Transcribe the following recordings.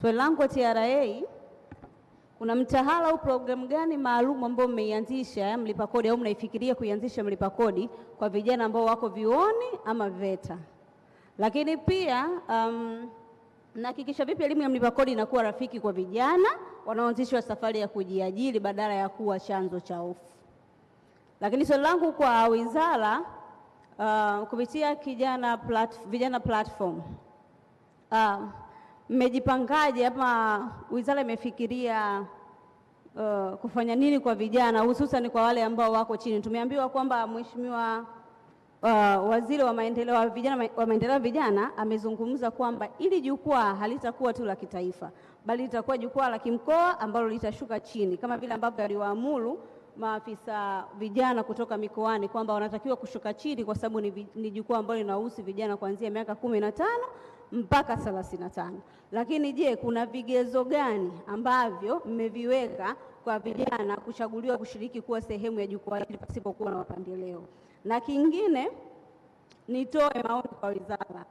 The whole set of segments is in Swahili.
Swali langu kwa TRA, kuna mtaala au programu gani maalum ambao mmeianzisha mlipa kodi au mnaifikiria kuianzisha mlipa kodi kwa vijana ambao wako vyuoni ama VETA? Lakini pia nahakikisha vipi elimu ya mlipa kodi inakuwa rafiki kwa vijana wanaoanzishwa safari ya kujiajiri badala ya kuwa chanzo cha hofu? Lakini swali langu kwa wizara, kupitia vijana platform, mmejipangaje ama wizara imefikiria kufanya nini kwa vijana, hususan kwa wale ambao wako chini? Tumeambiwa kwamba Mheshimiwa Waziri wa maendeleo ya vijana amezungumza kwamba ili jukwaa halitakuwa tu la kitaifa, bali litakuwa jukwaa la kimkoa ambalo litashuka chini, kama vile ambavyo aliwaamuru maafisa vijana kutoka mikoani kwamba wanatakiwa kushuka chini, kwa sababu ni jukwaa ambalo linahusu vijana kuanzia miaka 15 mpaka 35. Lakini je, kuna vigezo gani ambavyo mmeviweka kwa vijana kuchaguliwa kushiriki kuwa sehemu ya jukwaa hili pasipokuwa na mapendeleo? Na kingine, nitoe maoni kwa wizara.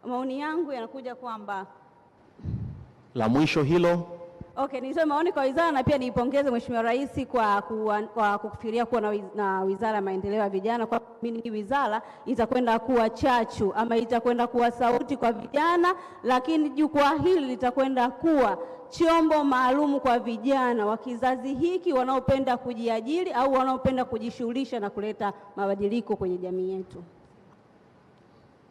Maoni yangu yanakuja kwamba la mwisho hilo. Okay, nitoe maoni kwa wizara na pia niipongeze Mheshimiwa Rais kwa kufikiria kuwa na wizara ya maendeleo ya vijana, kwa mimi hii wizara itakwenda kuwa chachu ama itakwenda kuwa sauti kwa vijana, lakini jukwaa hili litakwenda kuwa chombo maalum kwa vijana wa kizazi hiki wanaopenda kujiajiri au wanaopenda kujishughulisha na kuleta mabadiliko kwenye jamii yetu.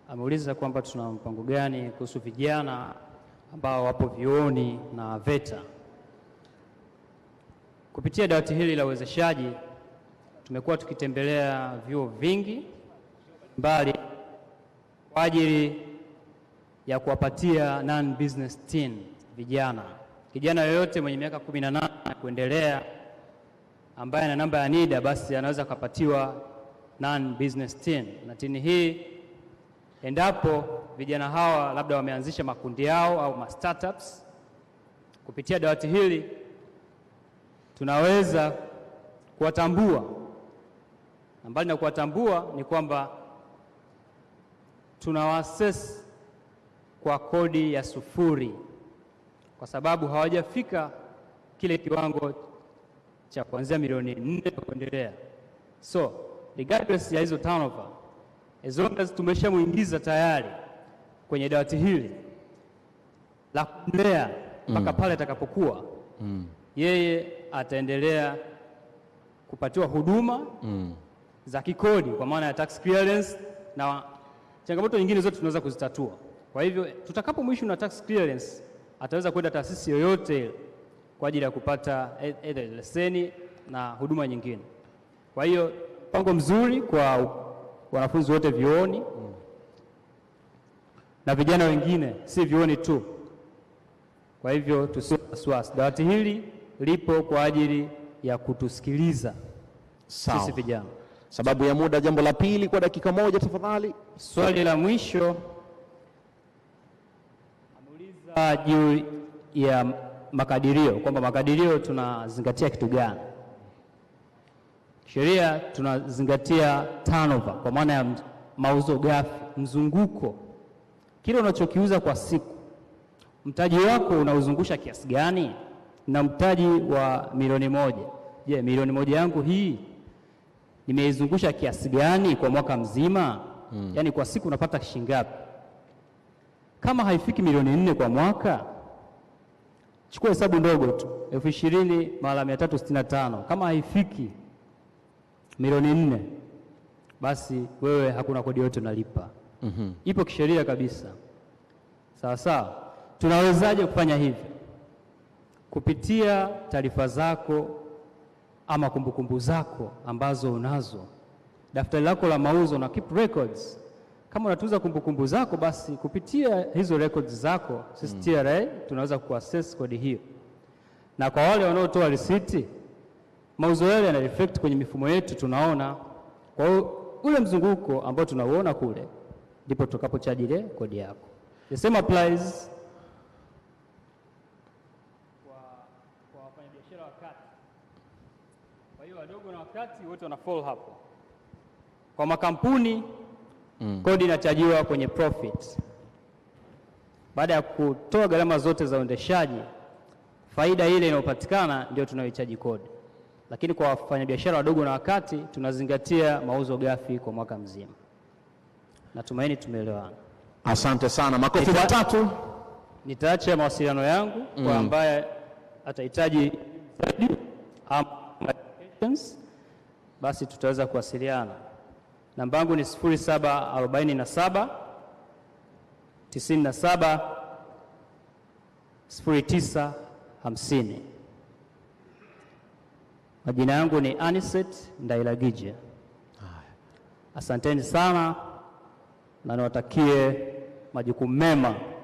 Ameuliza kwamba tuna mpango gani kuhusu vijana ambao wapo vyuoni na VETA. Kupitia dawati hili la uwezeshaji tumekuwa tukitembelea vyuo vingi mbali kwa ajili ya kuwapatia non-business teen vijana. Kijana yoyote mwenye miaka 18 kuendelea ambaye ana namba ya NIDA basi anaweza kupatiwa non-business teen. Na tini hii, endapo vijana hawa labda wameanzisha makundi yao au startups, kupitia dawati hili tunaweza kuwatambua. Na mbali na kuwatambua ni kwamba tunawassess kwa kodi ya 0, kwa sababu hawajafika kile kiwango cha kuanzia milioni 4 kuendelea. So regardless ya hizo turnover, as long as tumeshamuingiza tayari kwenye dawati hili la kumlea mpaka pale atakapokuwa yeye ataendelea kupatiwa huduma za kikodi kwa maana ya tax clearance na changamoto nyingine zote tunaweza kuzitatua. Kwa hivyo tutakapomwishu na tax clearance ataweza kwenda taasisi yoyote kwa ajili ya kupata leseni na huduma nyingine. Kwa hiyo mpango mzuri kwa wanafunzi wote vyuoni na vijana wengine si vyuoni tu. Kwa hivyo tusiwe na wasiwasi. Dawati hili lipo kwa ajili ya kutusikiliza sisi vijana. Sababu ya muda, jambo la pili kwa dakika 1 tafadhali. Swali la mwisho ameuliza juu ya makadirio, kwamba makadirio tunazingatia kitu gani? Sheria tunazingatia turnover kwa maana ya mauzo ghafi, mzunguko. Kile unachokiuza kwa siku, mtaji wako unauzungusha kiasi gani? Na mtaji wa milioni 1, je, milioni 1 yangu hii nimeizungusha kiasi gani kwa mwaka mzima? Yaani kwa siku unapata shilingi ngapi? Kama haifiki milioni 4 kwa mwaka, chukua hesabu ndogo tu, 20,000 mara 365. Kama haifiki milioni 4, basi wewe hakuna kodi yote unalipa. Ipo kisheria kabisa. Sawa sawa. Tunawezaje kufanya hivi? Kupitia taarifa zako ama kumbukumbu zako ambazo unazo, daftari lako la mauzo na keep records. Kama unatuza kumbukumbu zako, basi kupitia hizo records zako sisi TRA tunaweza kuassess kodi hiyo. Na kwa wale wanaotoa risiti, mauzo yale yana reflect kwenye mifumo yetu, tunaona. Kwa hiyo ule mzunguko ambao tunauona kule ndipo tutakapochaji ile kodi yako. The same applies kwa wafanyabiashara wa kati. Kwa hiyo wadogo na wakati wote wana fall hapo. Kwa makampuni kodi inachajiwa kwenye profit. baada ya kutoa gharama zote za uendeshaji, faida ile inayopatikana ndio tunayohitaji kodi. Lakini kwa wafanyabiashara wadogo na wakati tunazingatia mauzo ghafi kwa mwaka mzima. Natumaini tumeelewana. Asante sana. Makofi matatu. Nitaacha mawasiliano yangu kwa ambaye atahitaji zaidi basi tutaweza kuwasiliana. Namba yangu ni 0747 97 0950. Majina yangu ni Aniset Ndailagije. Asanteni sana na niwatakie majukumu mema